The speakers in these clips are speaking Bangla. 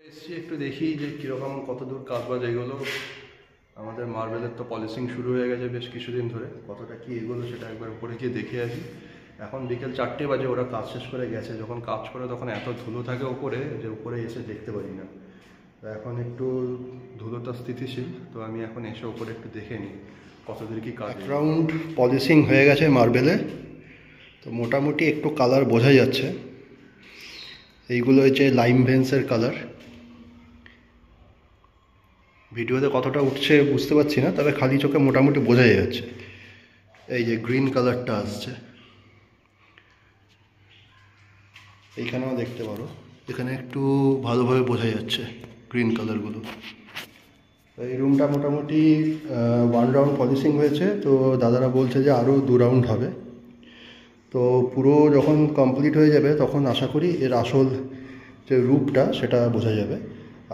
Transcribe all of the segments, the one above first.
এসছি একটু দেখি যে কীরকম কতদূর কাজবাজ এগোলো। আমাদের মার্বেলের তো পলিশিং শুরু হয়ে গেছে বেশ কিছুদিন ধরে, কতটা কি এগোলো সেটা একবার উপরে গিয়ে দেখে আসি। এখন বিকেল 4টে বাজে, ওরা কাজ শেষ করে গেছে। যখন কাজ করে তখন এত ধুলো থাকে ওপরে যে উপরে এসে দেখতে পারি না। তো এখন একটু ধুলোটা স্থিতিশীল, তো আমি এখন এসে ওপরে একটু দেখে নিই কতদূর কি কাজ। রাউন্ড পলিশিং হয়ে গেছে মার্বেলে, তো মোটামুটি একটু কালার বোঝা যাচ্ছে। এইগুলো হচ্ছে লাইম ভেন্সের কালার। ভিডিওতে কতটা উঠছে বুঝতে পারছি না, তবে খালি চোখে মোটামুটি বোঝাই যাচ্ছে। এই যে গ্রিন কালারটা আসছে, এইখানেও দেখতে পারো, এখানে একটু ভালোভাবে বোঝা যাচ্ছে গ্রিন কালারগুলো। এই রুমটা মোটামুটি 1 রাউন্ড পলিশিং হয়েছে, তো দাদারা বলছে যে আরও 2 রাউন্ড হবে। তো পুরো যখন কমপ্লিট হয়ে যাবে তখন আশা করি এর আসল যে রূপটা সেটা বোঝা যাবে।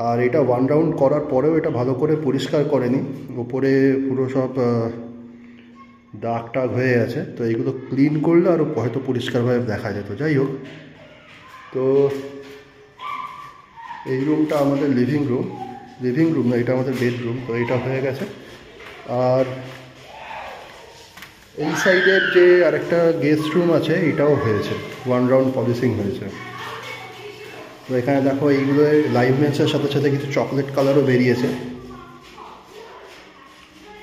আর এটা 1 রাউন্ড করার পরেও এটা ভালো করে পরিষ্কার করেনি, ওপরে পুরো সব দাগ টাগ হয়ে গেছে। তো এইগুলো ক্লিন করলে আরও হয়তো পরিষ্কারভাবে দেখা যেত। যাই হোক, তো এই রুমটা আমাদের লিভিং রুম না, এটা আমাদের বেডরুম। তো এটা হয়ে গেছে। আর এই সাইডের যে আরেকটা গেস্ট রুম আছে এটাও হয়েছে, 1 রাউন্ড পলিশিং হয়েছে। তো এখানে দেখো এইগুলো লাইভ ভেন্সের সাথে সাথে কিছু চকলেট কালারও বেরিয়েছে,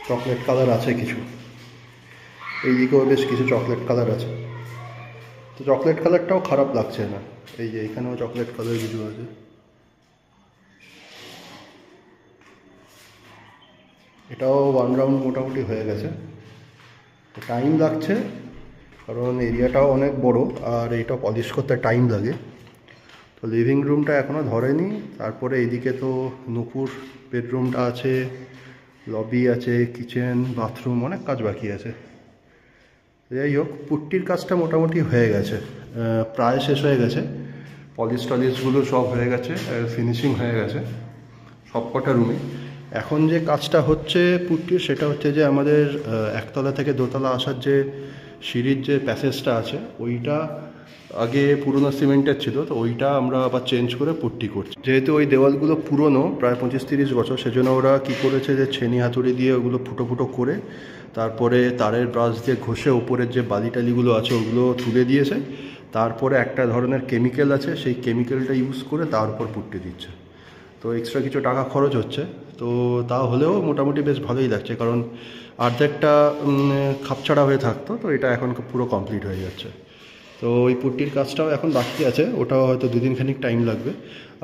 চকলেট কালার আছে কিছু, এই দিকেও বেশ কিছু চকলেট কালার আছে। তো চকলেট কালারটাও খারাপ লাগছে না, এই যে এখানেও চকলেট কালার কিছু আছে। এটাও 1 রাউন্ড মোটামুটি হয়ে গেছে। টাইম লাগছে কারণ এরিয়াটাও অনেক বড়, আর এটা পলিশ করতে টাইম লাগে। তো লিভিং রুমটা এখনও ধরেনি। তারপরে এইদিকে তো নুপুর বেডরুমটা আছে, লবি আছে, কিচেন, বাথরুম, অনেক কাজ বাকি আছে। যাই হোক, পুট্টির কাজটা মোটামুটি হয়ে গেছে, প্রায় শেষ হয়ে গেছে। পলিশ টলিশগুলো সব হয়ে গেছে, ফিনিশিং হয়ে গেছে সব কটা রুমে। এখন যে কাজটা হচ্ছে পুট্টির, সেটা হচ্ছে যে আমাদের একতলা থেকে দোতলা আসার যে সিঁড়ির যে প্যাসেজটা আছে ওইটা আগে পুরনো সিমেন্টের ছিল, তো ওইটা আমরা আবার চেঞ্জ করে পুট্টি করছি। যেহেতু ওই দেওয়ালগুলো পুরনো, প্রায় 25-30 বছর, সেজন্য ওরা কি করেছে যে ছেনি হাতুড়ি দিয়ে ওগুলো ফুটো ফুটো করে তারপরে তারের ব্রাশ দিয়ে ঘষে ওপরের যে বালি টালিগুলো আছে ওগুলো তুলে দিয়েছে। তারপরে একটা ধরনের কেমিক্যাল আছে, সেই কেমিক্যালটা ইউজ করে তার উপর পুট্টি দিচ্ছে। তো এক্সট্রা কিছু টাকা খরচ হচ্ছে, তো তা হলেও মোটামুটি বেশ ভালোই লাগছে, কারণ অর্ধেকটা খাপছাড়া হয়ে থাকতো, তো এটা এখন পুরো কমপ্লিট হয়ে যাচ্ছে। তো ওই পুট্টির কাজটাও এখন বাকি আছে, ওটাও হয়তো 2 দিন খানিক টাইম লাগবে।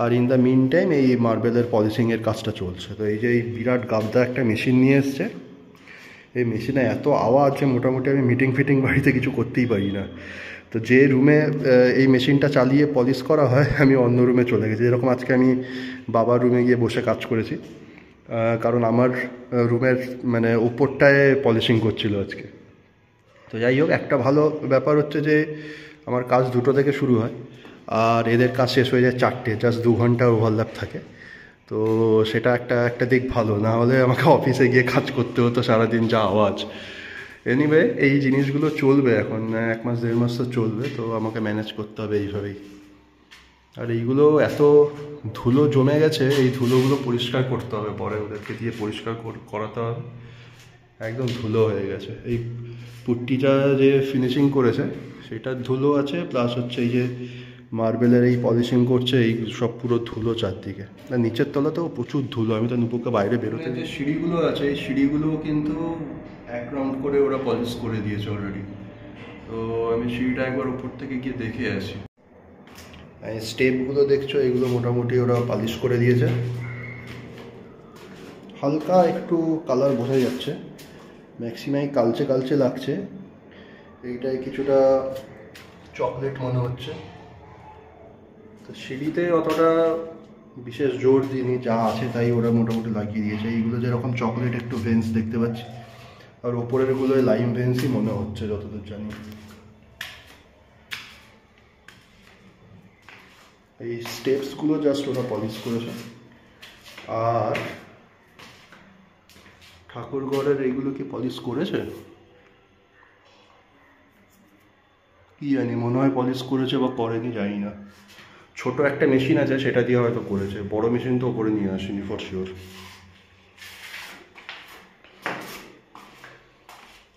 আর ইন দ্য মিন টাইম এই মার্বেলের পলিশিংয়ের কাজটা চলছে। তো এই যে এই বিরাট গাবদা একটা মেশিন নিয়ে এসছে, এই মেশিনে এত আওয়াজ যে মোটামুটি আমি মিটিং ফিটিং বাড়িতে কিছু করতেই পারি না। তো যে রুমে এই মেশিনটা চালিয়ে পলিশ করা হয় আমি অন্য রুমে চলে গেছি। যেরকম আজকে আমি বাবার রুমে গিয়ে বসে কাজ করেছি, কারণ আমার রুমের মানে উপরটায় পলিশিং করছিল আজকে। তো যাই হোক, একটা ভালো ব্যাপার হচ্ছে যে আমার কাজ 2টো থেকে শুরু হয়, আর এদের কাজ শেষ হয়ে যায় 4টে, জাস্ট 2 ঘন্টা ওভারল্যাপ থাকে। তো সেটা একটা দিক ভালো, না হলে আমাকে অফিসে গিয়ে কাজ করতে হতো সারাদিন, যা আওয়াজ। এনিওয়ে, এই জিনিসগুলো চলবে এখন 1 মাস 1.5 মাস তো চলবে, তো আমাকে ম্যানেজ করতে হবে এইভাবেই। আর এইগুলো এত ধুলো জমে গেছে, এই ধুলোগুলো পরিষ্কার করতে হবে, পরে ওদেরকে দিয়ে পরিষ্কার করাতে হবে। একদম ধুলো হয়ে গেছে, এই পুট্টিটা যে ফিনিশিং করেছে সেটার ধুলো আছে, প্লাস হচ্ছে এই যে মার্বেলের এই পলিশিং করছে এই সব পুরো ধুলো চারদিকে। আর নিচের তলাতেও প্রচুর ধুলো, আমি তো নুপুরকে বাইরে বেরোতে। যে সিঁড়িগুলো আছে এই সিঁড়িগুলো কিন্তু 1 রাউন্ড করে ওরা পলিশ করে দিয়েছে অলরেডি। তো আমি সিঁড়িটা একবার উপর থেকে গিয়ে দেখে আসি। এই স্টেপগুলো দেখছো, এগুলো মোটামুটি ওরা পলিশ করে দিয়েছে। হালকা একটু কালার বোঝা যাচ্ছে, ম্যাক্সিমাই কালচে কালচে লাগছে। এইটাই কিছুটা চকলেট মনে হচ্ছে। তো সিঁড়িতে অতটা বিশেষ জোর দিইনি, যা আছে তাই ওরা মোটামুটি লাগিয়ে দিয়েছে। এইগুলো যেরকম চকলেট একটু ভেন্স দেখতে পাচ্ছি, আর ওপরের গুলো লাইম ভেন্সই মনে হচ্ছে যতদূর জানি। এই স্টেপসগুলো জাস্ট ওরা পলিশ করেছে। আর ঠাকুরঘরের এইগুলো কি পলিশ করেছে কি জানি, মনে হয় পলিশ করেছে বা করেনি জানি না। ছোট একটা মেশিন আছে সেটা দিয়ে হয়তো করেছে, বড় মেশিন তো করে নিয়ে আসেনি ফর শিওর।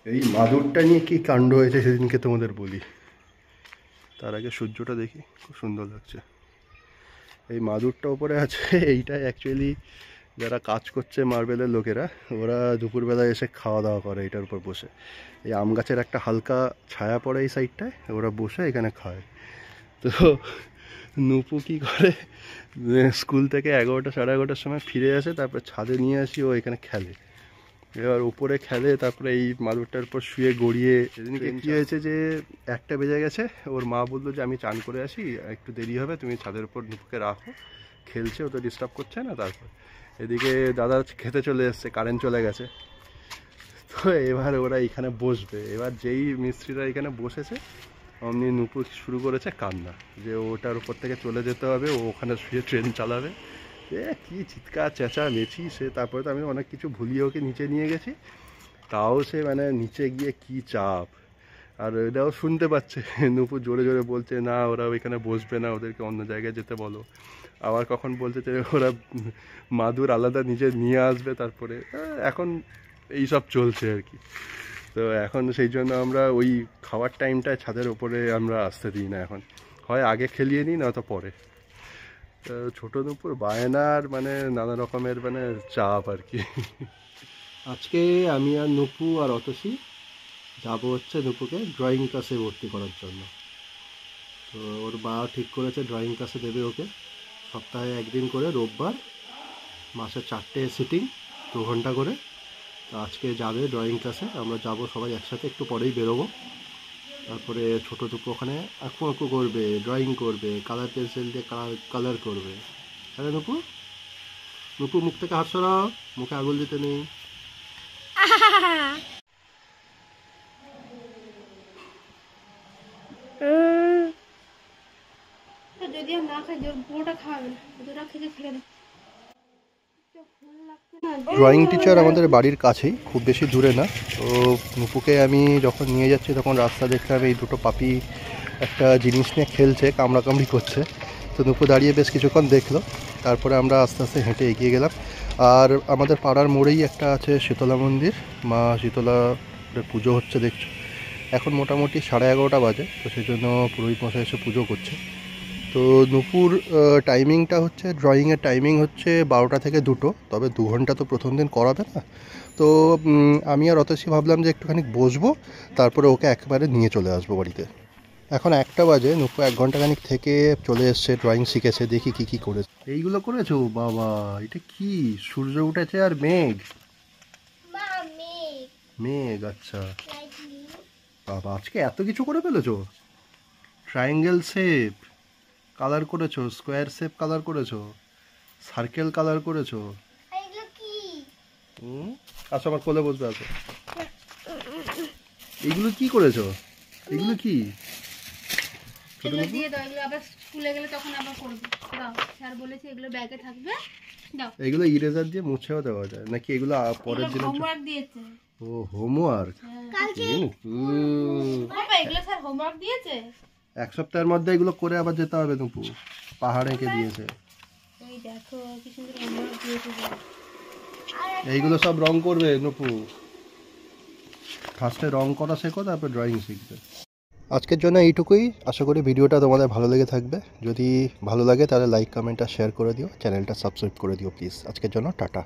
এই মাদুরটা নিয়ে কি কাণ্ড হয়েছে সেদিনকে তোমাদের বলি। তার আগে সূর্যটা দেখি, খুব সুন্দর লাগছে। এই মাদুরটা উপরে আছে, এইটাই অ্যাকচুয়ালি যারা কাজ করছে মার্বেলের লোকেরা, ওরা দুপুরবেলায় এসে খাওয়া দাওয়া করে এটার উপর বসে। এই আম গাছের একটা হালকা ছায়া পড়ে এই সাইডটায়, ওরা বসে এখানে খায়। তো নুপু কী করে, স্কুল থেকে 11টা সাড়ে 11টার সময় ফিরে আসে, তারপর ছাদে নিয়ে আসি, ও এখানে খেলে। এবার উপরে খেলে, তারপরে এই মাদুরটার উপর শুয়ে গড়িয়ে। সেদিনকে কী হয়েছে যে 1টা বেজে গেছে, ওর মা বললো যে আমি চান করে আসি, একটু দেরি হবে, তুমি ছাদের উপর নুপুকে রাখো, খেলছে, ও তো ডিস্টার্ব করছে না। তারপর এদিকে দাদা খেতে চলে এসছে, কারেন্ট চলে গেছে। তো এবার ওরা এখানে বসবে। এবার যেই মিস্ত্রিরা এখানে বসেছে, অমনি নুপু শুরু করেছে কান্না, যে ওটার উপর থেকে চলে যেতে হবে, ও ওখানে শুয়ে ট্রেন চালাবে। কি চিৎকার চেঁচা মেছি সে। তারপরে তো আমি অনেক কিছু ভুলিয়ে ওকে নিচে নিয়ে গেছি, তাও সে মানে নিচে গিয়ে কি চাপ। আর এটাও শুনতে পাচ্ছে, নুপু জোরে জোরে বলছে না ওরা ওইখানে বসবে না, ওদেরকে অন্য জায়গায় যেতে বলো। আবার কখন বলছে যে ওরা মাদুর আলাদা নিজে নিয়ে আসবে। তারপরে এখন এইসব চলছে আর কি। তো এখন সেই জন্য আমরা ওই খাওয়ার টাইমটায় ছাদের ওপরে আমরা আসতে দিই না এখন, হয় আগে খেলিয়ে নিই না তো পরে। ছোটো নুপুর বায়নার মানে নানা রকমের মানে চাপ আর কি। আজকে আমি আর নুপু আর অতসী যাবো হচ্ছে নুপুকে ড্রয়িং ক্লাসে ভর্তি করার জন্য। তো ওর মা ঠিক করেছে ড্রয়িং ক্লাসে দেবে ওকে সপ্তাহে একদিন করে, রোববার, মাসে 4টে সিটিং, 2 ঘন্টা করে। তো আজকে যাবে ড্রয়িং ক্লাসে, আমরা যাব সবাই একসাথে, একটু পরেই বেরোবো। তারপরে ছোটো টুকু ওখানে আঁকু আঁকু করবে, ড্রয়িং করবে, কালার পেন্সিল দিয়ে কালার করবে। হ্যাঁ নুপু, নুপু মুখ থেকে হাত সরাও, মুখে আঙুল দিতে নেই। যদি না খাই পুরোটা খাওয়াবে, দুটা খেতে ফেলে দেয়। ড্রয়িং টিচার আমাদের বাড়ির কাছেই, খুব বেশি দূরে না। তো নুপুকে আমি যখন নিয়ে যাচ্ছি তখন রাস্তা দেখলাম এই দুটো পাপি একটা জিনিস নিয়ে খেলছে, কামড়াকামড়ি করছে। তো নুপু দাঁড়িয়ে বেশ কিছুক্ষণ দেখলো, তারপরে আমরা আস্তে আস্তে হেঁটে এগিয়ে গেলাম। আর আমাদের পাড়ার মোড়েই একটা আছে শীতলা মন্দির, মা শীতলার পুজো হচ্ছে দেখছো। এখন মোটামুটি 11:30 বাজে, তো সেই জন্য পুরোহিত মশাই এসে পুজো করছে। তো নুপুর টাইমিংটা হচ্ছে, ড্রয়িংয়ের টাইমিং হচ্ছে 12টা থেকে 2টো, তবে 2 ঘন্টা তো প্রথম দিন করাবে না। তো আমি আর অতসী ভাবলাম যে একটুখানি বসবো, তারপরে ওকে একবারে নিয়ে চলে আসবো বাড়িতে। এখন 1টা বাজে, নুপু 1 ঘন্টাখানিক থেকে চলে এসছে, ড্রয়িং শিখেছে। দেখি কি কি করেছে। এইগুলো করেছো বাবা, এটা কি সূর্য উঠেছে আর মেঘ? মেঘ, আচ্ছা বাবা, আজকে এত কিছু করে ফেলেছো। ট্রায়াঙ্গেল শেপ কালার করেছো, স্কোয়ার শেপ কালার করেছো, সার্কেল কালার করেছো। আচ্ছা আমার কোলে বসবে। আছে এইগুলো কি করেছো? এগুলো কি? এগুলো দিয়ে দাও, এগুলো আবার স্কুলে গেলে তখন আবার করবে। দাও, স্যার বলেছে এগুলো ব্যাগে থাকবে, দাও। এগুলো ইরেজার দিয়ে মুছেও দেওয়া যায় নাকি? এগুলো পরের দিন হোমওয়ার্ক দিয়েছে। ও হোমওয়ার্ক, কালকে বাবা এগুলো স্যার হোমওয়ার্ক দিয়েছে। 1 সপ্তাহের মধ্যে এগুলো করে আবার যেতে হবে। নুপু পাহাড়ে এঁকে দিয়েছে। এই দেখো কি সুন্দর হোমওয়ার্ক দিয়েছে। এইগুলো সব রং করবে নুপু, ফার্স্টে রং করা শেখো, তারপর ড্রয়িং শিখবে। আজকের জন্য এইটুকুই। আশা করি ভিডিওটা তোমাদের ভালো লেগে থাকবে। যদি ভালো লাগে তাহলে লাইক, কমেন্ট আর শেয়ার করে দিও, চ্যানেলটা সাবস্ক্রাইব করে দিও প্লিজ। আজকের জন্য টাটা।